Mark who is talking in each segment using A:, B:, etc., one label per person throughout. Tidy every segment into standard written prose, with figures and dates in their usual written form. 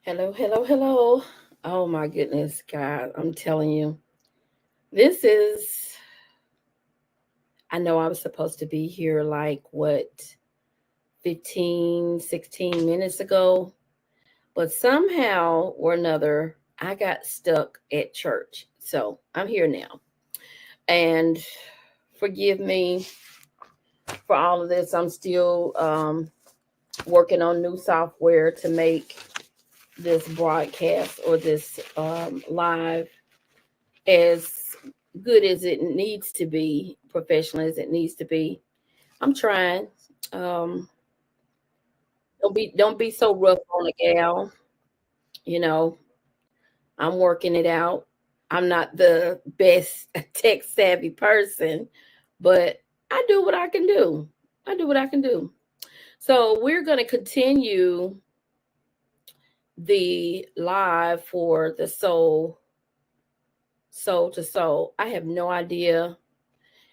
A: Hello, hello, hello. Oh my goodness, God, I'm telling you. This is, I know I was supposed to be here like what, 15, 16 minutes ago, but somehow or another, I got stuck at church. So I'm here now. And forgive me for all of this. I'm still working on new software to make this broadcast or this live as good as it needs to be, professional as it needs to be. I'm trying. Um, don't be so rough on a gal. You know, I'm working it out. I'm not the best tech savvy person, but I do what I can do. I do what I can do. So we're going to continue the live for the soul to soul. I have no idea.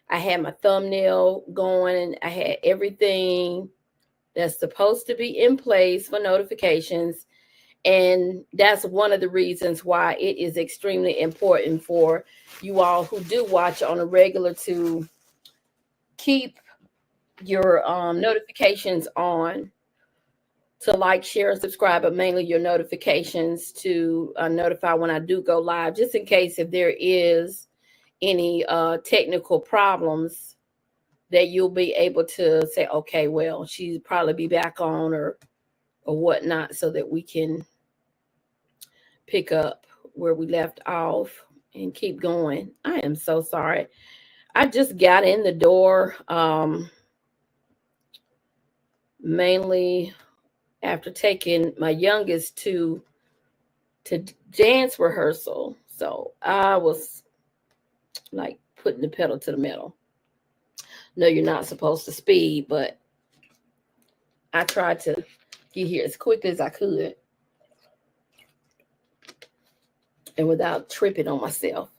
A: I had my thumbnail going. I had everything that's supposed to be in place for notifications. And that's one of the reasons why it is extremely important for you all who do watch on a regular to keep your notifications on, to like, share, and subscribe, but mainly your notifications to notify when I do go live, just in case if there is any technical problems that you'll be able to say, okay, well, she'll probably be back on or whatnot, so that we can pick up where we left off and keep going. I am so sorry. I just got in the door mainly after taking my youngest to dance rehearsal. So I was like putting the pedal to the metal. No, you're not supposed to speed, but I tried to get here as quickly as I could and without tripping on myself.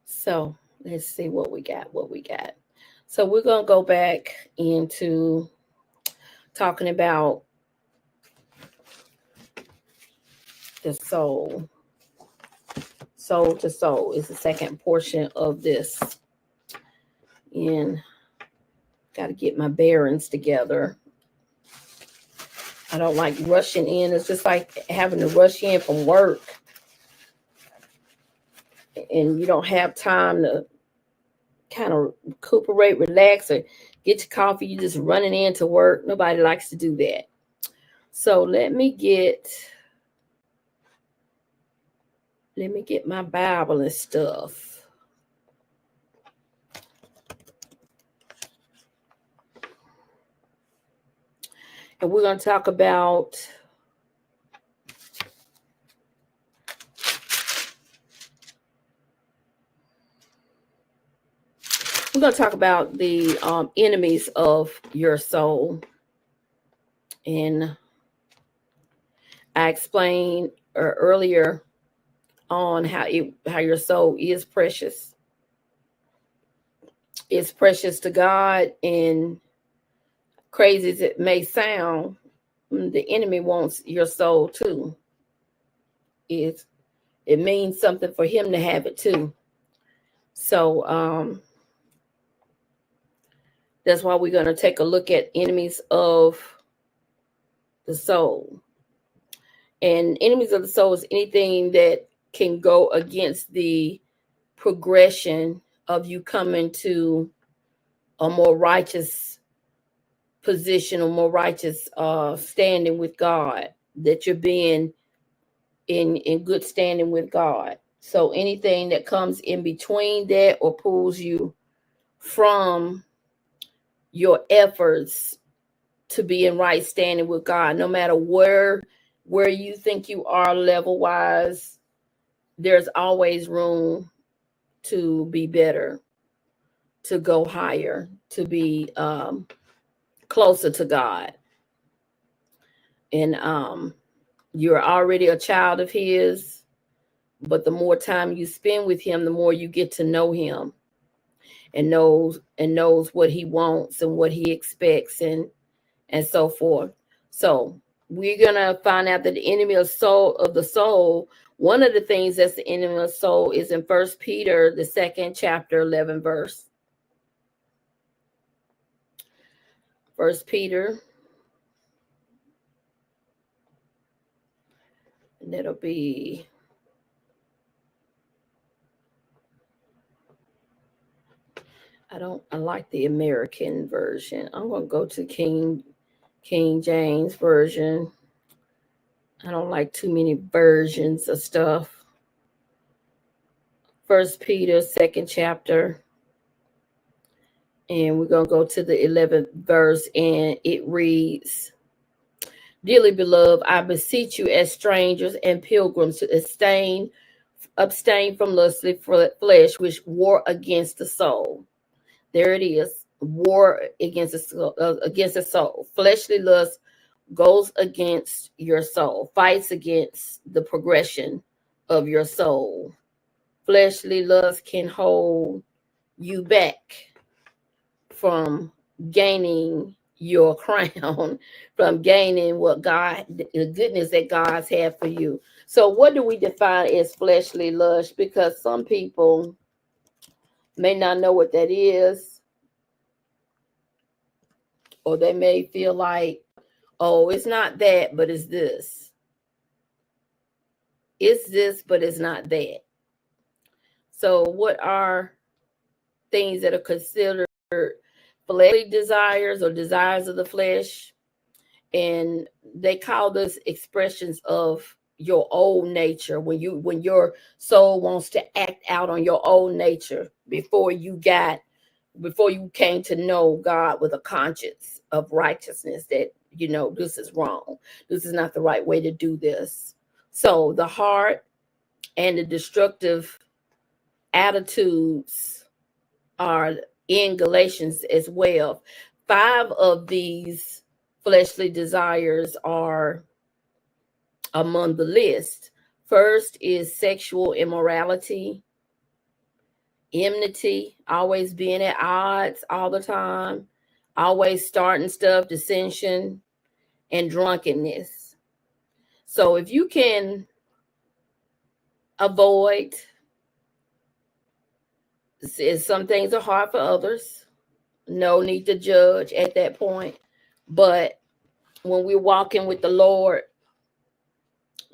A: So let's see what we got. What we got. So we're gonna go back into talking about the soul. Soul to soul is the second portion of this. And got to get my bearings together. I don't like rushing in. It's just like having to rush in from work and you don't have time to kind of recuperate, relax, or get your coffee. You're just running into work. Nobody likes to do that. So let me get my Bible and stuff. And we're going to talk about the enemies of your soul. And I explained earlier on how your soul is precious. It's precious to God, and crazy as it may sound, the enemy wants your soul too. It means something for him to have it too. So that's why we're going to take a look at enemies of the soul. And enemies of the soul is anything that can go against the progression of you coming to a more righteous position, a more righteous standing with God, that you're being in good standing with God. So anything that comes in between that or pulls you from your efforts to be in right standing with God, no matter where you think you are level wise, there's always room to be better, to go higher, to be closer to God. And you're already a child of his, but the more time you spend with him, the more you get to know him and knows what he wants and what he expects, and and so forth. So we're gonna find out that the enemy of the soul. One of the things that's the enemy of the soul is in First Peter, the 2nd chapter, 11 verse. First Peter, and that'll be I like the American version. I'm gonna go to King James version. I don't like too many versions of stuff. First Peter, 2nd chapter, and we're going to go to the 11th verse, and it reads, "Dearly beloved, I beseech you as strangers and pilgrims to abstain from lustful flesh, which war against the soul." There it is, war against the soul. Fleshly lust goes against your soul, fights against the progression of your soul. Fleshly lust can hold you back from gaining your crown, from gaining the goodness that God's had for you. So what do we define as fleshly lust? Because some people may not know what that is, or they may feel like, oh, it's not that, but it's this. It's this, but it's not that. So what are things that are considered fleshly desires or desires of the flesh? And they call this expressions of your old nature, when your soul wants to act out on your old nature before you came to know God with a conscience of righteousness, that this is wrong, this is not the right way to do this. So the heart and the destructive attitudes are in Galatians as well. 5 of these fleshly desires are among the list. First is sexual immorality, enmity, always being at odds all the time, always starting stuff, dissension, and drunkenness. So if you can avoid, some things are hard for others, no need to judge at that point. But when we're walking with the Lord,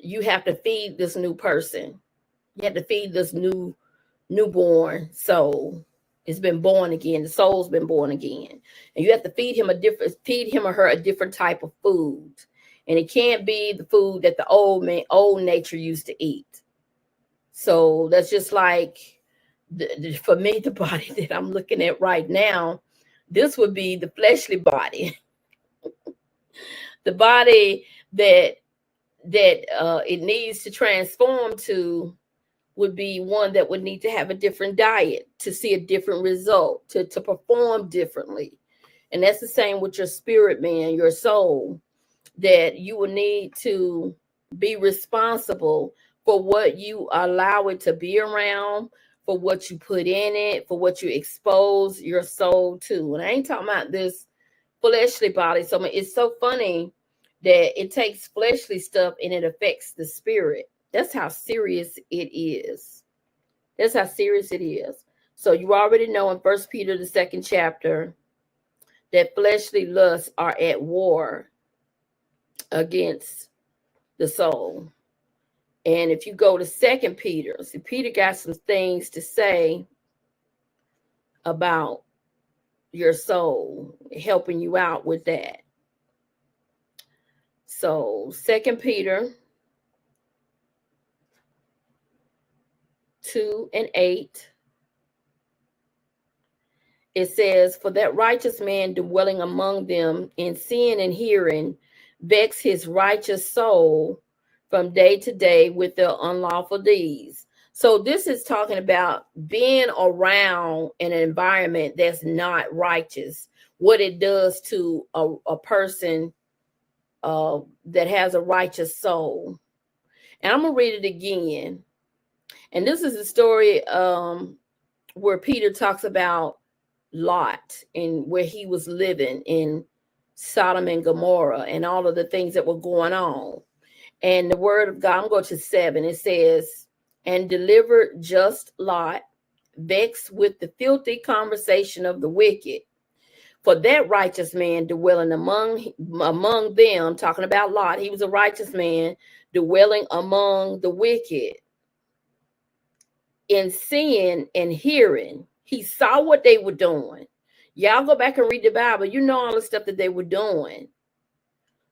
A: you have to feed this new person. You have to feed this newborn soul. It's been born again. The soul's been born again. And you have to feed him or her a different type of food. And it can't be the food that the old nature used to eat. So that's just like, for me, the body that I'm looking at right now, this would be the fleshly body. The body that it needs to transform to would be one that would need to have a different diet to see a different result, to perform differently. And that's the same with your spirit, man, your soul, that you will need to be responsible for what you allow it to be around, for what you put in it, for what you expose your soul to. And I ain't talking about this fleshly body. So it's so funny that it takes fleshly stuff and it affects the spirit. That's how serious it is. That's how serious it is. So you already know in First Peter, the 2nd chapter, that fleshly lusts are at war against the soul. And if you go to 2 Peter, see, Peter got some things to say about your soul, helping you out with that. So 2 Peter 2:8, it says, "For that righteous man dwelling among them in sin and hearing vex his righteous soul from day to day with their unlawful deeds." So this is talking about being around an environment that's not righteous, what it does to a person that has a righteous soul. And I'm going to read it again. And this is a story where Peter talks about Lot and where he was living in Sodom and Gomorrah and all of the things that were going on. And the word of God, I'm going to 7. It says, and delivered just Lot, vexed with the filthy conversation of the wicked. For that righteous man dwelling among them, talking about Lot, he was a righteous man dwelling among the wicked, in seeing and hearing. He saw what they were doing. Y'all go back and read the Bible. You know all the stuff that they were doing.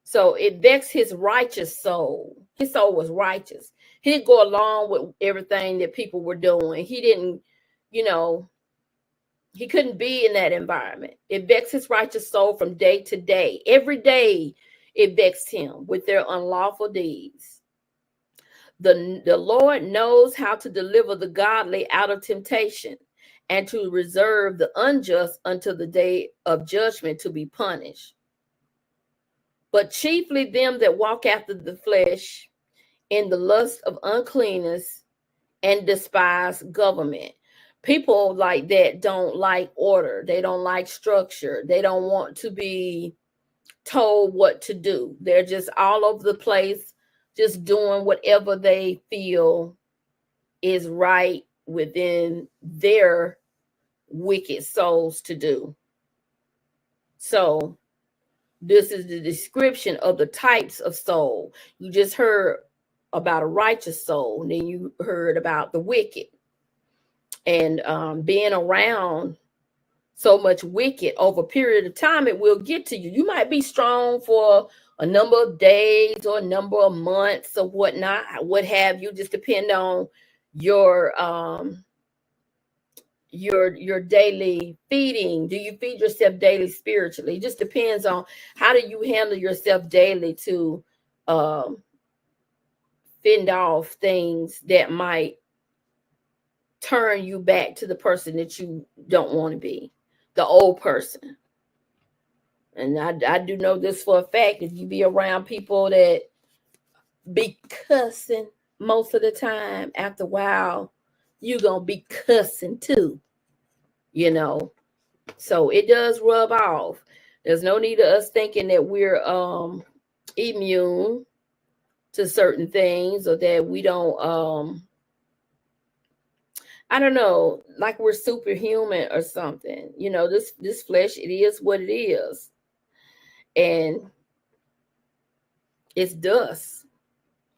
A: So it vexed his righteous soul. His soul was righteous. He didn't go along with everything that people were doing. He didn't, he couldn't be in that environment. It vexed his righteous soul from day to day. Every day it vexed him with their unlawful deeds. The Lord knows how to deliver the godly out of temptation and to reserve the unjust until the day of judgment to be punished. But chiefly them that walk after the flesh in the lust of uncleanness and despise government. People like that don't like order. They don't like structure. They don't want to be told what to do. They're just all over the place, just doing whatever they feel is right within their wicked souls to do. So this is the description of the types of soul. You just heard about a righteous soul, and then you heard about the wicked. And being around so much wicked over a period of time, it will get to you. You might be strong for a number of days or a number of months or whatnot, what have you, just depend on your daily feeding. Do you feed yourself daily spiritually? It just depends on how do you handle yourself daily to fend off things that might turn you back to the person that you don't want to be, the old person. And I do know this for a fact. If you be around people that be cussing most of the time, after a while, you're going to be cussing too, So it does rub off. There's no need of us thinking that we're immune to certain things, or that we don't, I don't know, like we're superhuman or something. This flesh, it is what it is. And it's dust.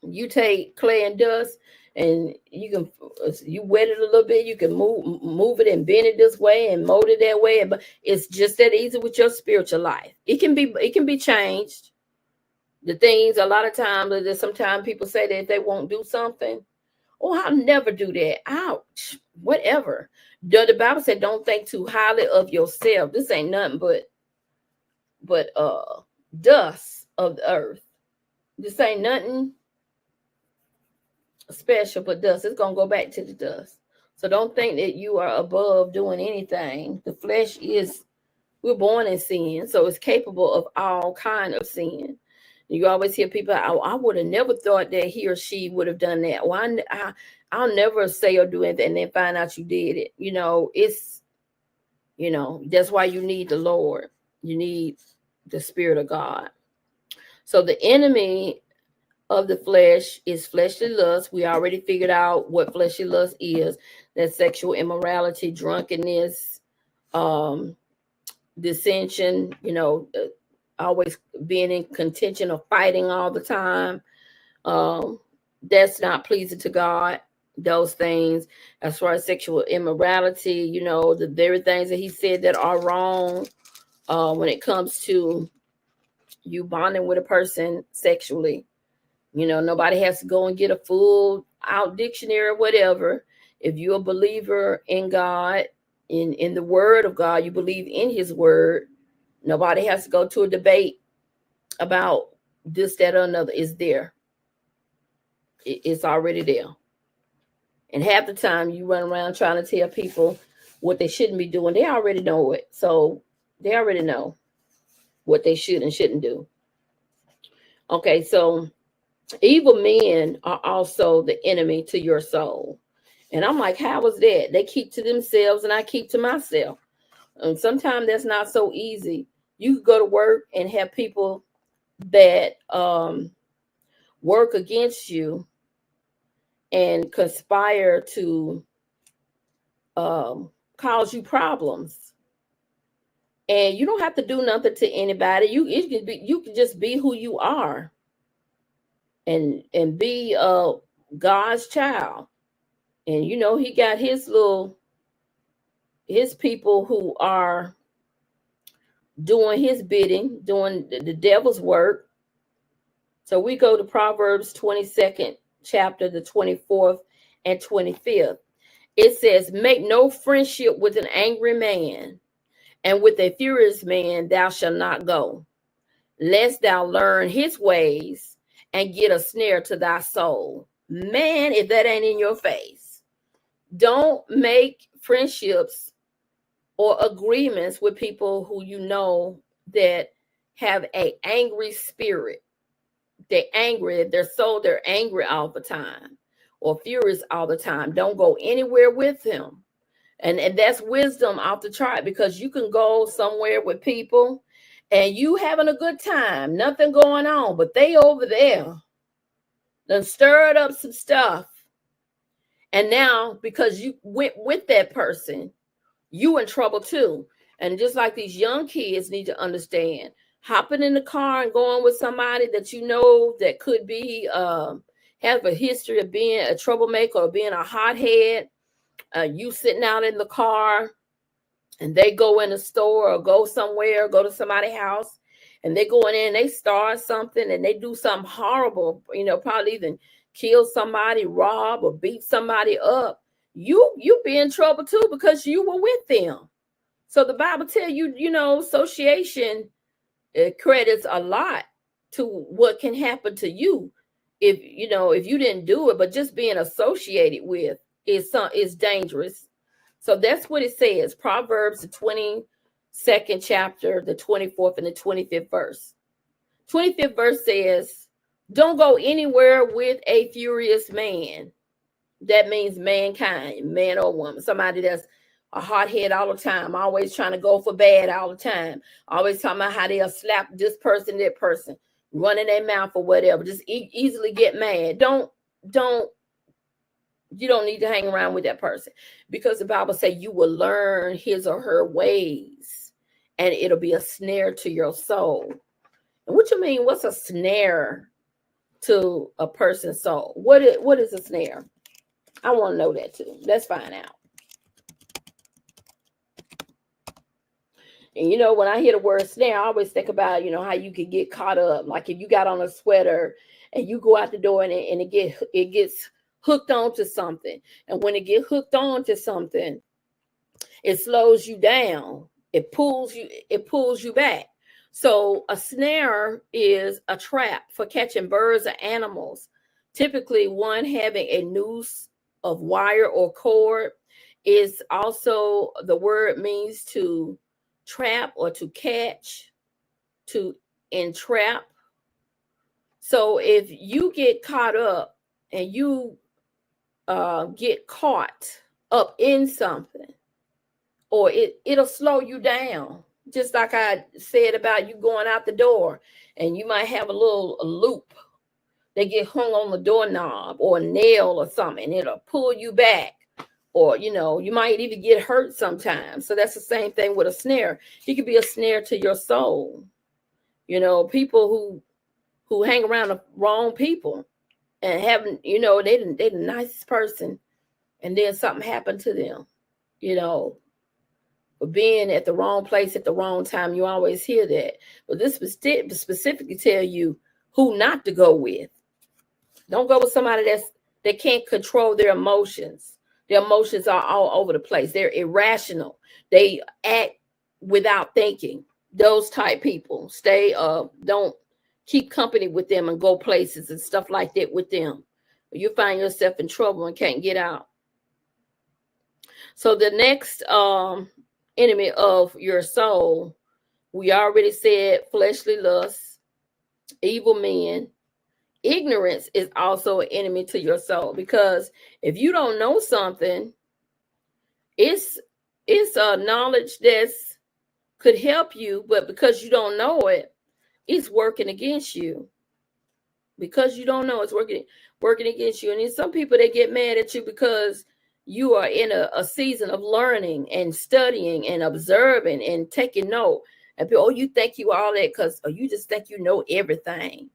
A: You take clay and dust and you wet it a little bit. You can move it and bend it this way and mold it that way. But it's just that easy with your spiritual life. It can be changed. The things, a lot of times, sometimes people say that if they won't do something, I'll never do that. Ouch, whatever. The Bible said, don't think too highly of yourself. This ain't nothing but dust of the earth. This ain't nothing special but dust. It's going to go back to the dust. So don't think that you are above doing anything. The flesh we're born in sin, so it's capable of all kind of sin. You always hear people, I would have never thought that he or she would have done that. Well, I'll never say or do anything and then find out you did it. It's, that's why you need the Lord. You need the Spirit of God. So the enemy of the flesh is fleshly lust. We already figured out what fleshly lust is. That's sexual immorality, drunkenness, dissension, always being in contention or fighting all the time. That's not pleasing to God. Those things, as far as sexual immorality, the very things that he said that are wrong when it comes to you bonding with a person sexually. Nobody has to go and get a full out dictionary or whatever. If you're a believer in God, in the word of God, you believe in his word, nobody has to go to a debate about this, that, or another. It's there. It's already there. And half the time you run around trying to tell people what they shouldn't be doing. They already know it. So they already know what they should and shouldn't do. Okay, so evil men are also the enemy to your soul. And I'm like, how is that? They keep to themselves and I keep to myself. And sometimes that's not so easy You could go to work and have people that work against you and conspire to cause you problems. And you don't have to do nothing to anybody. You can just be who you are, and be God's child. And he got his people who are doing his bidding, doing the devil's work. So we go to Proverbs 22nd chapter, the 24th and 25th. It says, make no friendship with an angry man, and with a furious man thou shalt not go, lest thou learn his ways and get a snare to thy soul. Man, if that ain't in your face, don't make friendships or agreements with people who that have an angry spirit. They're angry, they're angry all the time or furious all the time. Don't go anywhere with him. And that's wisdom off the chart, because you can go somewhere with people and you having a good time, nothing going on, but they over there done stirred up some stuff. And now, because you went with that person, you in trouble too. And just like these young kids need to understand, hopping in the car and going with somebody that that could be have a history of being a troublemaker or being a hothead. You sitting out in the car and they go in the store or go somewhere, go to somebody's house, and they go in there and they start something and they do something horrible, probably even kill somebody, rob or beat somebody up. You be in trouble too, because you were with them. So the Bible tell you, association credits a lot to what can happen to you if you didn't do it, but just being associated with is dangerous. So that's what it says. Proverbs, the 22nd chapter, the 24th and the 25th verse. 25th verse says, don't go anywhere with a furious man. That means mankind, man or woman, somebody that's a hothead all the time, always trying to go for bad all the time, always talking about how they'll slap this person, that person, running their mouth or whatever, just easily get mad. You don't need to hang around with that person, because the Bible says you will learn his or her ways and it'll be a snare to your soul. And what you mean, what's a snare to a person's soul? What is a snare? I want to know that too. Let's find out. And when I hear the word snare, I always think about, how you could get caught up. Like if you got on a sweater and you go out the door and it gets hooked onto something. And when it gets hooked onto something, it slows you down. It pulls you back. So a snare is a trap for catching birds or animals. Typically one having a noose of wire or cord. Is also, the word means to trap or to catch, to entrap. So if you get caught up and you get caught up in something, or it'll slow you down. Just like I said about you going out the door and you might have a loop. They get hung on the doorknob or a nail or something, and it'll pull you back. Or, you might even get hurt sometimes. So that's the same thing with a snare. It could be a snare to your soul. People who hang around the wrong people and haven't, they're the nicest person, and then something happened to them, for being at the wrong place at the wrong time. You always hear that. But this specifically tell you who not to go with. Don't go with somebody that can't control their emotions. Their emotions are all over the place. They're irrational. They act without thinking. Those type people, don't keep company with them and go places and stuff like that with them. You find yourself in trouble and can't get out. So the next enemy of your soul, we already said fleshly lusts, evil men. Ignorance is also an enemy to your soul, because if you don't know something, it's a knowledge that's could help you, but because you don't know it, it's working against you. Because you don't know, it's working against you. And then some people, they get mad at you because you are in a season of learning and studying and observing and taking note. And people, oh, you think you all that because you just think you know everything.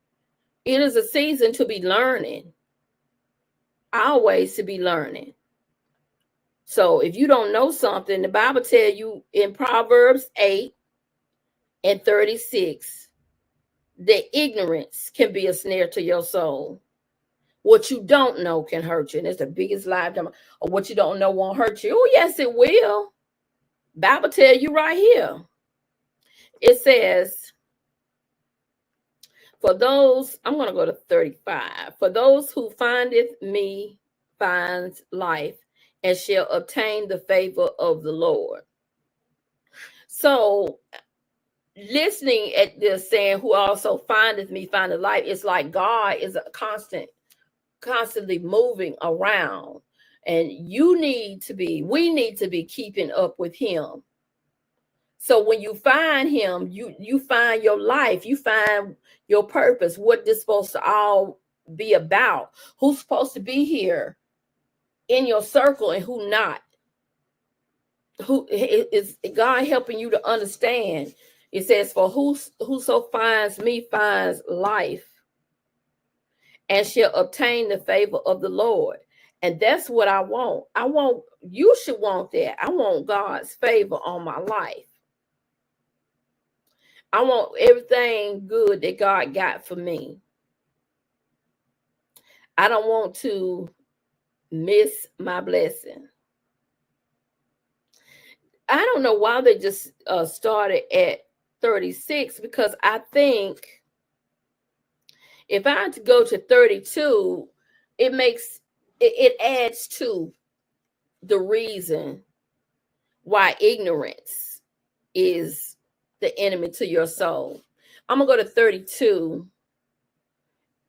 A: It is a season to be learning. Always to be learning. So if you don't know something, the Bible tells you in Proverbs 8:36, that ignorance can be a snare to your soul. What you don't know can hurt you. And it's the biggest lie. Or what you don't know won't hurt you. Oh, yes, it will. Bible tell you right here. It says, for those, I'm going to go to 35. For those who findeth me finds life and shall obtain the favor of the Lord. So listening at this saying, who also findeth me findeth life, it's like God is a constantly moving around, and we need to be keeping up with him. So when you find him, you find your life, you find your purpose, what this supposed to all be about, who's supposed to be here in your circle and who not. Who is God helping you to understand? It says, for whoso finds me finds life and shall obtain the favor of the Lord. And that's what I want. You should want that. I want God's favor on my life. I want everything good that God got for me. I don't want to miss my blessing. I don't know why they just started at 36, because I think if I had to go to 32, it adds to the reason why ignorance is the enemy to your soul. I'm going to go to 32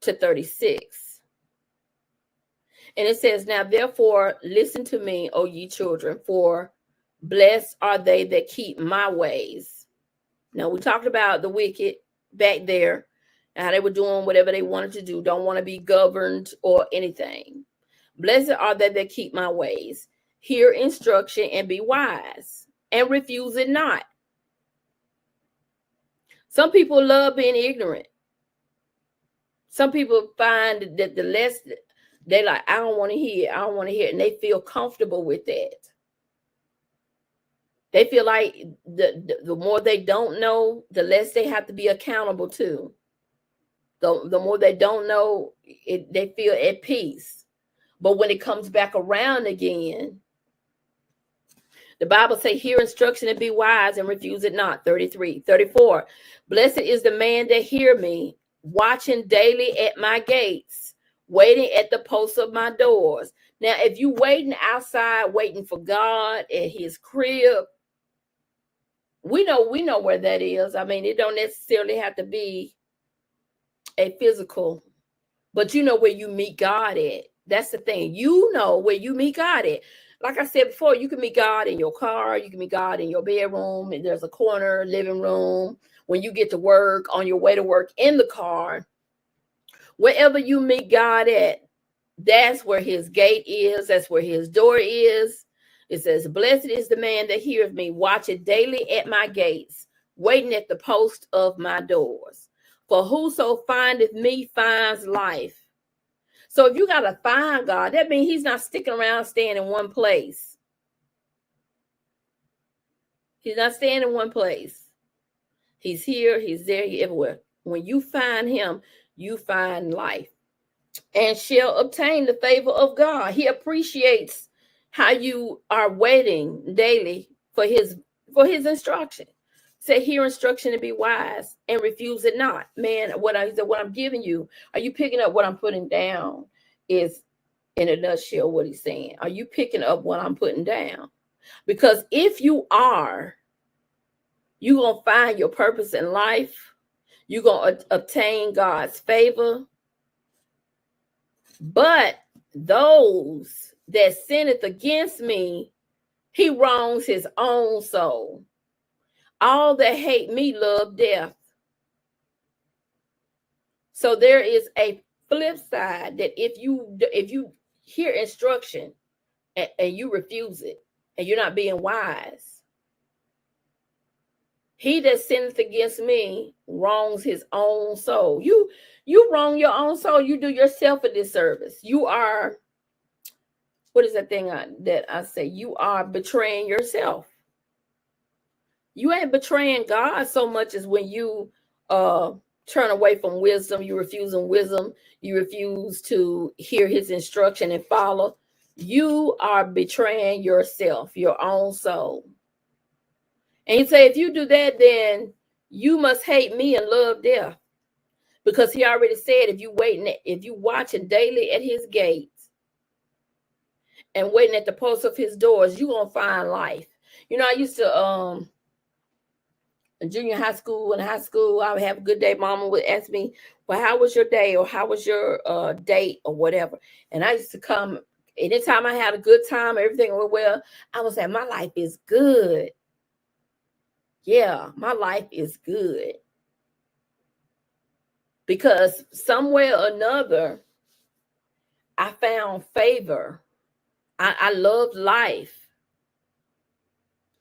A: to 36. And it says, now therefore listen to me, O ye children, for blessed are they that keep my ways. Now we talked about the wicked back there, and how they were doing whatever they wanted to do, don't want to be governed or anything. Blessed are they that keep my ways, hear instruction and be wise, and refuse it not. Some people love being ignorant. Some people find that the less they like, I don't want to hear, and they feel comfortable with that. They feel like the more they don't know, the less they have to be accountable to. The more they don't know, they feel at peace. But when it comes back around again, the Bible says, hear instruction and be wise and refuse it not. 33, 34. Blessed is the man that hear me, watching daily at my gates, waiting at the posts of my doors. Now, if you waiting outside, waiting for God at his crib, we know where that is. I mean, it don't necessarily have to be a physical, but you know where you meet God at. That's the thing. You know where you meet God at. Like I said before, you can meet God in your car. You can meet God in your bedroom. And there's a corner, living room. When you get to work, on your way to work, in the car. Wherever you meet God at, that's where his gate is. That's where his door is. It says, blessed is the man that heareth me, watching daily at my gates, waiting at the post of my doors. For whoso findeth me finds life. So if you got to find God, that means he's not sticking around staying in one place. He's not staying in one place. He's here, he's there, he's everywhere. When you find him, you find life and shall obtain the favor of God. He appreciates how you are waiting daily for his instruction. Say, hear instruction and be wise and refuse it not. Man, what I'm giving you, are you picking up what I'm putting down? Is in a nutshell what he's saying. Are you picking up what I'm putting down? Because if you are, you're going to find your purpose in life. You're going to obtain God's favor. But those that sinneth against me, he wrongs his own soul. All that hate me love death. So there is a flip side, that if you hear instruction and you refuse it, and you're not being wise, he that sinneth against me wrongs his own soul. You wrong your own soul. You do yourself a disservice. You are, what is that thing that I say? You are betraying yourself. You ain't betraying God so much as when you turn away from wisdom. You refusing wisdom. You refuse to hear his instruction and follow. You are betraying yourself, your own soul. And he said, if you do that, then you must hate me and love death. Because he already said, if you watching daily at his gates and waiting at the posts of his doors, you're gonna find life. You know, I used to in junior high school and high school, I would have a good day. Mama would ask me, well, how was your day, or how was your date, or whatever. And I used to come anytime I had a good time, everything went well, I would say, my life is good. Yeah, my life is good. Because somewhere or another, I found favor. I loved life.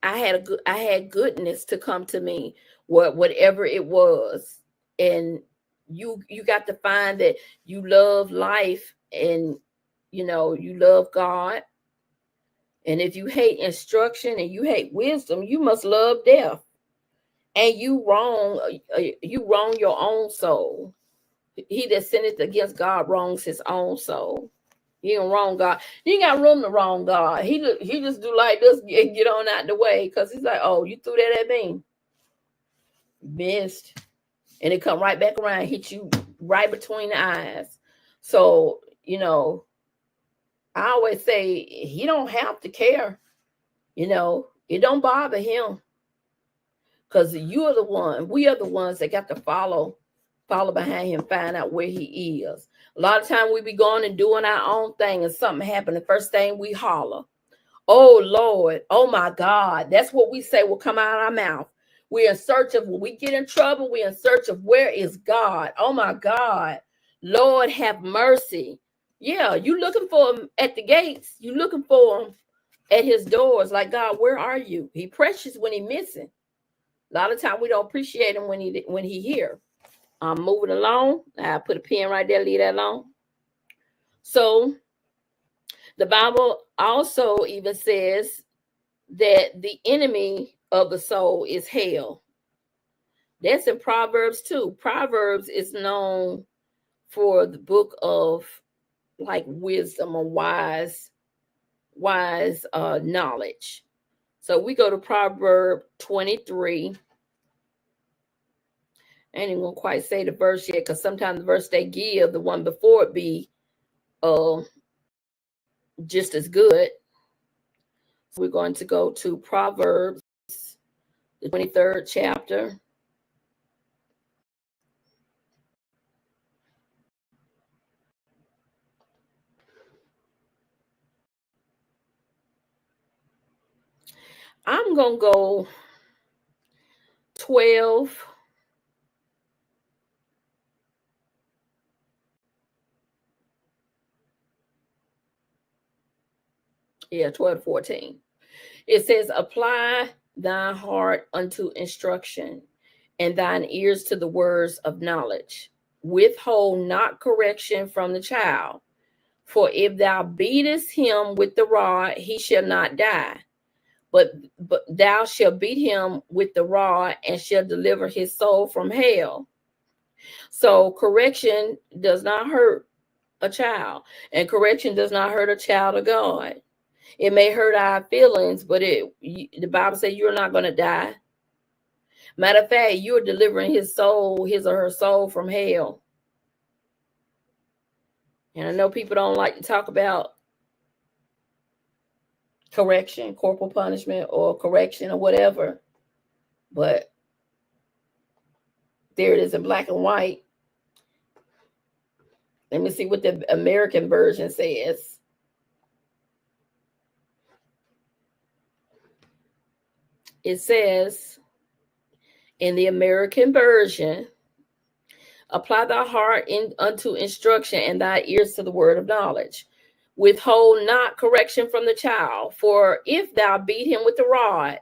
A: I had goodness to come to me, whatever it was. And you got to find that you love life, and you love God. And if you hate instruction and you hate wisdom, you must love death. And you wrong your own soul. He that sinneth against God wrongs his own soul. You ain't wrong God. You ain't got room to wrong God. He just do like this and get on out the way, because he's like, oh, you threw that at me. Missed. And it come right back around, hit you right between the eyes. So, I always say he don't have to care. It don't bother him. Because we are the ones that got to follow behind him, find out where he is. A lot of time we be going and doing our own thing, and something happen. The first thing we holler, oh Lord, oh my God. That's what we say will come out of our mouth. We're in search of, when we get in trouble, we're in search of, where is God? Oh my God. Lord, have mercy. Yeah, you looking for him at the gates. You looking for him at his doors. Like, God, where are you? He precious when he missing. A lot of time we don't appreciate him when he here. I'm moving along. I put a pin right there, leave that alone. So the Bible also even says that the enemy of the soul is hell. That's in Proverbs too. Proverbs is known for the book of like wisdom or wise knowledge. So we go to Proverb 23. I ain't even gonna quite say the verse yet, because sometimes the verse they give, the one before it, be just as good. So we're going to go to Proverbs, the 23rd chapter. I'm gonna go 12. Yeah, 12 to 14. It says, apply thine heart unto instruction, and thine ears to the words of knowledge. Withhold not correction from the child. For if thou beatest him with the rod, he shall not die. But thou shalt beat him with the rod, and shall deliver his soul from hell. So correction does not hurt a child, and correction does not hurt a child of God. It may hurt our feelings, but the Bible says you're not going to die. Matter of fact, you're delivering his or her soul from hell. And I know people don't like to talk about correction, corporal punishment, or correction, or whatever, but there it is in black and white. Let me see what the American version says. It says, In the American version, apply thy heart unto instruction and thy ears to the word of knowledge. Withhold not correction from the child, for if thou beat him with the rod,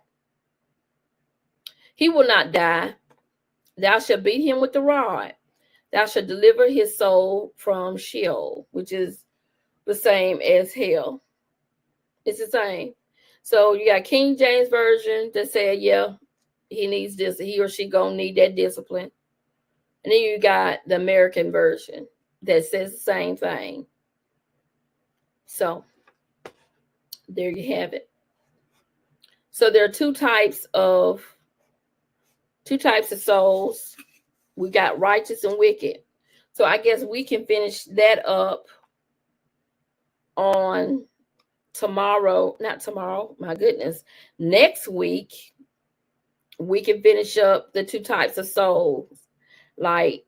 A: he will not die. Thou shalt beat him with the rod. Thou shalt deliver his soul from Sheol, which is the same as hell. It's the same. So you got King James Version that said, yeah, he needs this. He or she gonna need that discipline. And then you got the American version that says the same thing. So there you have it. So there are two types of souls. We got righteous and wicked. So I guess we can finish that up on tomorrow. Not tomorrow, my goodness. Next week, we can finish up the two types of souls, like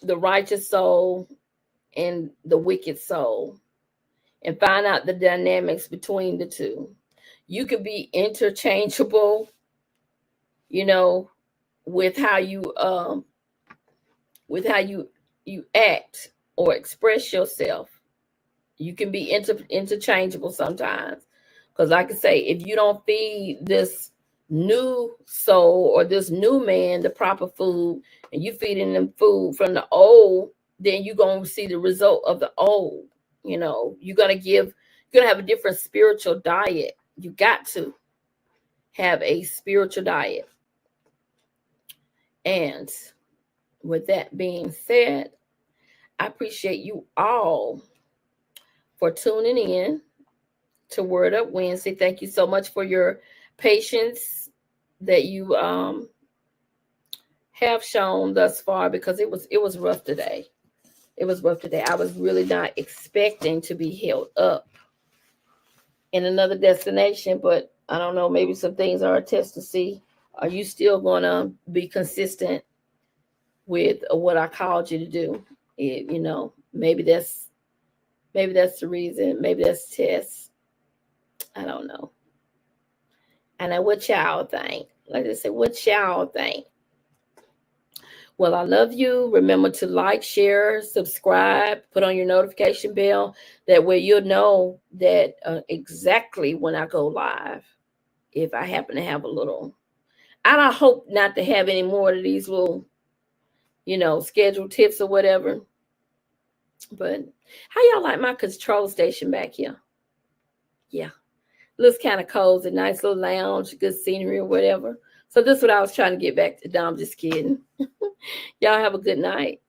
A: the righteous soul and the wicked soul, and find out the dynamics between the two. You could be interchangeable, with how you act or express yourself. You can be interchangeable sometimes, because like I say, if you don't feed this new soul or this new man the proper food, and you feeding them food from the old, then you're going to see the result of the old. You're going to have a different spiritual diet. You got to have a spiritual diet. And with that being said, I appreciate you all for tuning in to Word Up Wednesday. Thank you so much for your patience that you have shown thus far, because it was rough today. It was rough today. I was really not expecting to be held up in another destination, but I don't know, maybe some things are a test to see, are you still going to be consistent with what I called you to do? Maybe that's the reason. Maybe that's the test. I don't know. I know what y'all think. Like I said, what y'all think? Well, I love you. Remember to like, share, subscribe, put on your notification bell. That way you'll know that exactly when I go live. If I happen to have a little, I hope not to have any more of these little, scheduled tips or whatever. But how y'all like my control station back here? Yeah. Looks kind of cozy, nice little lounge, good scenery or whatever. So this is what I was trying to get back to. No, I'm just kidding. Y'all have a good night.